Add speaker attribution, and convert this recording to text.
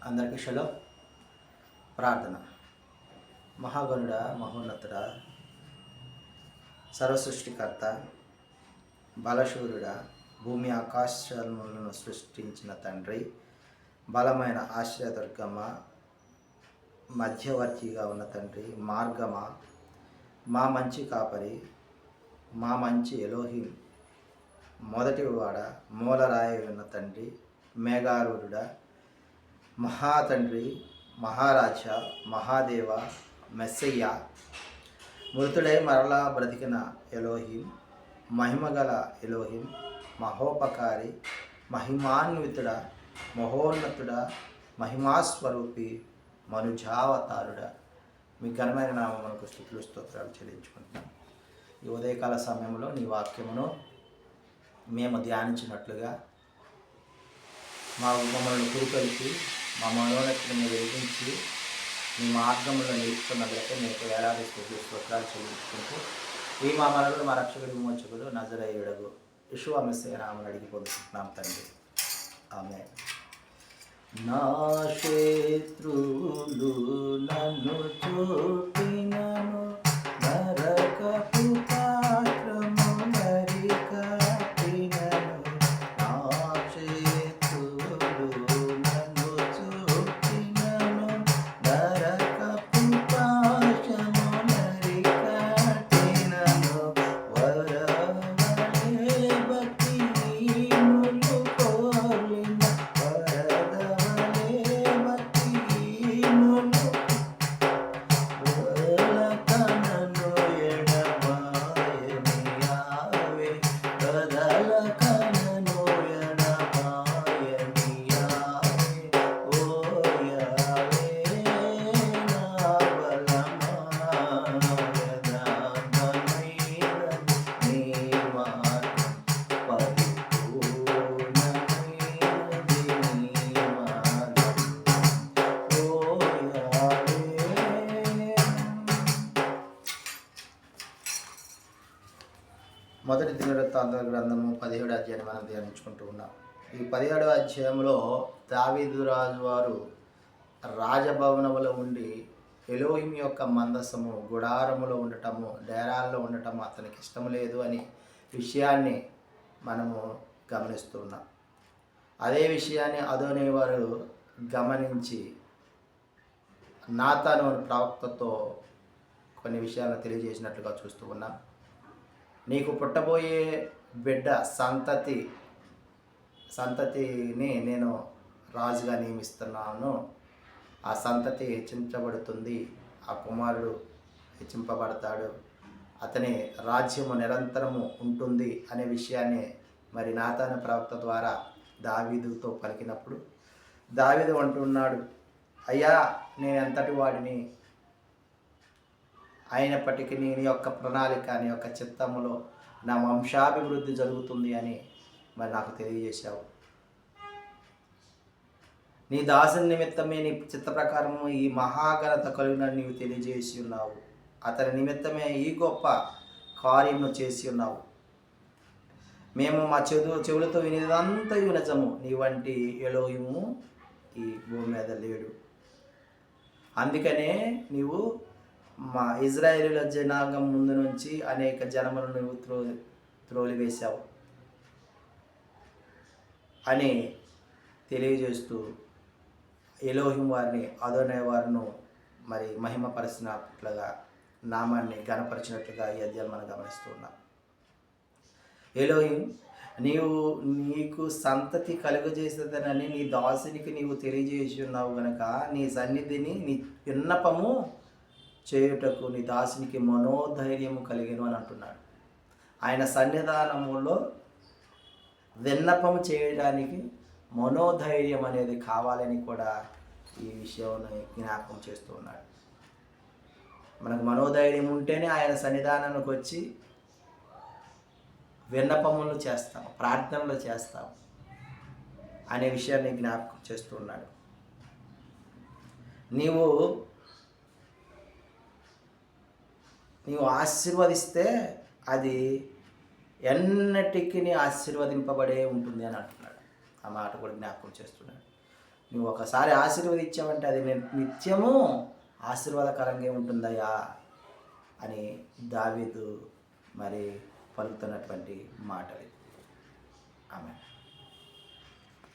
Speaker 1: అందరికీ షలో ప్రార్థన. మహాగణుడ, మహోన్నతుడ, సర్వసృష్టికర్త, బలశూరుడ, భూమి ఆకాశాలను సృష్టించిన తండ్రి, బలమైన ఆశ్రయదుర్గమ్మ, మధ్యవర్తిగా ఉన్న తండ్రి, మార్గమా, మా మంచి కాపరి, మా మంచి ఎలోహిం, మొదటివాడ, మూలరాయి ఉన్న తండ్రి, మేఘారూఢుడ, మహాతండ్రి, మహారాజ, మహాదేవ, మెస్సయ్య, మృతుడై మరలా బ్రతికిన ఎలోహిం, మహిమగల ఎలోహిం, మహోపకారి, మహిమాన్వితుడ, మహోన్నతుడ, మహిమాస్వరూపి, మనుజావతారుడ, మీ ఘనమైన నామమునకు స్తుతులు స్తోత్రాలు చెల్లించుకుంటున్నాం. ఈ ఉదయకాల సమయంలో నీ వాక్యమును మేము ధ్యానించినట్లుగా మమ్మల్ని కురికొలిపి మా మనోన్నతిని వెలిగించి మీ మార్గంలో నిలుపుతున్నట్లయితే మీకు వేలాది స్తోత్రాలు చెల్లించుకుంటూ ఈ మా మనలు మా రక్షకుడి విమోచకుడు నజరేయుడగు యెషూవా మెస్సీయ నామమున అడిగి పొందుకుంటున్నాం తండ్రి, ఆమేన్. నా శత్రువులు నన్ను చూపినను నరకపు పాత్రము నరికట్టినను. నా శత్రువులు నన్ను చూపినను నరకపు పాశము నరికట్టినను. వరవలే భక్తిహీనులు కోరిన వరదవలే భక్తిహీనులు కదలకనను ఎడబాయని యావే, కదలకనను ఎడబాయని యావే. ఓ యావే నా బలమా, యథార్థమైనది నీ మార్గం, పరిపూర్ణమైనది నీ మార్గం. ఓ యావే. మొదటి దినవృత్తాంతాల గ్రంథము 17వ అధ్యాయాన్ని మనం ధ్యానించుకుంటూ ఉన్నాం. ఈ 17వ అధ్యాయంలో దావీదు రాజు వారు రాజభవనములో ఉండి ఎలోహిం యొక్క మందసము గుడారములో ఉండటము, డేరాల్లో ఉండటము అతనికి ఇష్టం లేదు అని విషయాన్ని మనము గమనిస్తూ ఉన్నాం. అదే విషయాన్ని అదోనీ వారు గమనించి నాతాను అనే ప్రవక్తతో కొన్ని విషయాలను తెలియజేసినట్లుగా చూస్తూ ఉన్నాం. నీకు పుట్టబోయే బిడ్డ సంతతిని నేను రాజుగా నియమిస్తున్నాను. ఆ సంతతి హెచ్చించబడుతుంది, ఆ కుమారుడు హెచ్చింపబడతాడు, అతని రాజ్యము నిరంతరము ఉంటుంది అనే విషయాన్ని మరి నాతాను ప్రవక్త ద్వారా దావీదుతో పలికినప్పుడు దావీదు అంటున్నాడు, అయ్యా నేను ఎంతటి వాడిని, అయినప్పటికీ నీ యొక్క ప్రణాళిక, నీ యొక్క చిత్తములో నా వంశాభివృద్ధి జరుగుతుంది అని మరి నాకు తెలియజేశావు. నీ దాసుని నిమిత్తమే నీ చిత్త ప్రకారము ఈ మహాఘనత కలిగిన నీవు తెలియజేసి ఉన్నావు. అతని నిమిత్తమే ఈ గొప్ప కార్యమును చేసి ఉన్నావు. మేము మా చెవులతో వినేదంతయు నిజము. నీ వంటి ఎలోహిము ఈ భూమి మీద లేడు. అందుకనే నీవు మా ఇజ్రాయేలీల జనాంగం ముందు నుంచి అనేక జనములను నువ్వు త్రోలివేశావు అని తెలియజేస్తూ ఎలోహిం వారిని, అదోనీ వారిను మరి మహిమపరిచినట్లుగా, నామాన్ని ఘనపరిచినట్లుగా ఈ అధ్యాయం మనం గమనిస్తూ ఉన్నాం. ఎలోహిం నీకు సంతతి కలుగజేసేదనని నీ దాసునికి నీవు తెలియజేసి ఉన్నావు గనక నీ సన్నిధిని నీ విన్నపము చేయుటకు నీ దాసునికి మనోధైర్యము కలిగెను అని అంటున్నాడు. ఆయన సన్నిధానములో విన్నపము చేయడానికి మనోధైర్యం అనేది కావాలని కూడా ఈ విషయాన్ని జ్ఞాపకం చేస్తూ ఉన్నాడు. మనకు మనోధైర్యం ఉంటేనే ఆయన సన్నిధానానికి వచ్చి విన్నపములు చేస్తాం, ప్రార్థనలు చేస్తాం అనే విషయాన్ని జ్ఞాపకం చేస్తూ ఉన్నాడు. నీవు ఆశీర్వదిస్తే అది ఎన్నటికీ ఆశీర్వదింపబడే ఉంటుంది అని అంటున్నాడు. ఆ మాట కూడా జ్ఞాపకం చేస్తున్నాడు. నువ్వు ఒకసారి ఆశీర్వదించావంటే అది నిత్యము ఆశీర్వాదకరంగా ఉంటుందయ్యా అని దావీదు మరి పలుకుతున్నటువంటి మాటలు. ఆమె